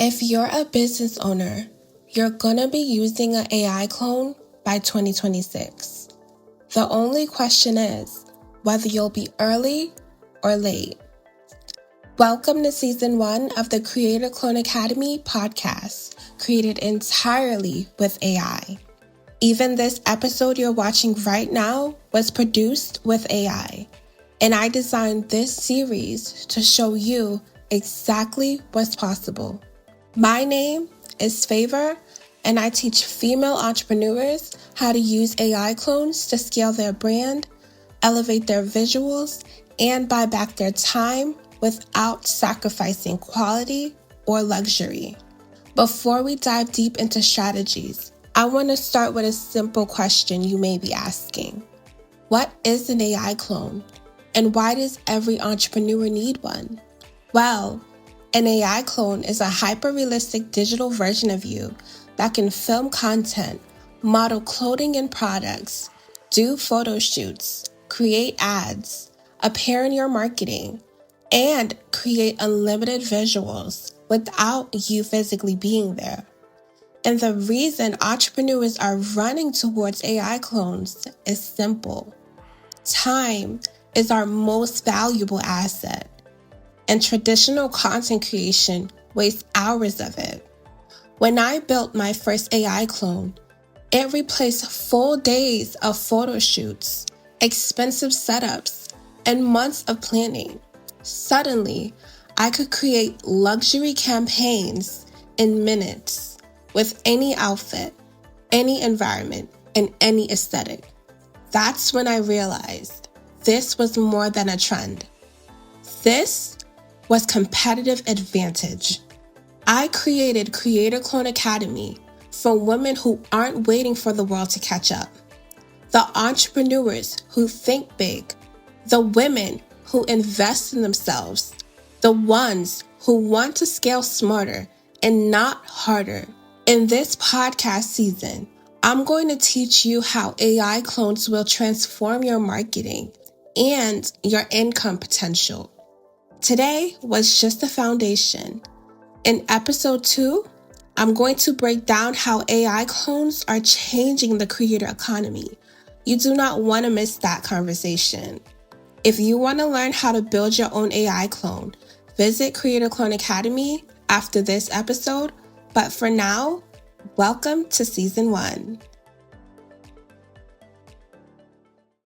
If you're a business owner, you're gonna be using an AI clone by 2026. The only question is whether you'll be early or late. Welcome to Season 1 of the Creator Clone Academy podcast, created entirely with AI. Even this episode you're watching right now was produced with AI, and I designed this series to show you exactly what's possible. My name is Favor, and I teach female entrepreneurs how to use AI clones to scale their brand, elevate their visuals, and buy back their time without sacrificing quality or luxury. Before we dive deep into strategies, I want to start with a simple question you may be asking. What is an AI clone, and why does every entrepreneur need one? Well, an AI clone is a hyper-realistic digital version of you that can film content, model clothing and products, do photo shoots, create ads, appear in your marketing, and create unlimited visuals without you physically being there. And the reason entrepreneurs are running towards AI clones is simple. Time is our most valuable asset, and traditional content creation wastes hours of it. When I built my first AI clone, it replaced full days of photo shoots, expensive setups, and months of planning. Suddenly, I could create luxury campaigns in minutes with any outfit, any environment, and any aesthetic. That's when I realized this was more than a trend. This was competitive advantage. I created Creator Clone Academy for women who aren't waiting for the world to catch up. The entrepreneurs who think big, the women who invest in themselves, the ones who want to scale smarter and not harder. In this podcast season, I'm going to teach you how AI clones will transform your marketing and your income potential. Today was just the foundation. In episode 2, I'm going to break down how AI clones are changing the creator economy. You do not want to miss that conversation. If you want to learn how to build your own AI clone, visit Creator Clone Academy after this episode. But for now, welcome to Season 1.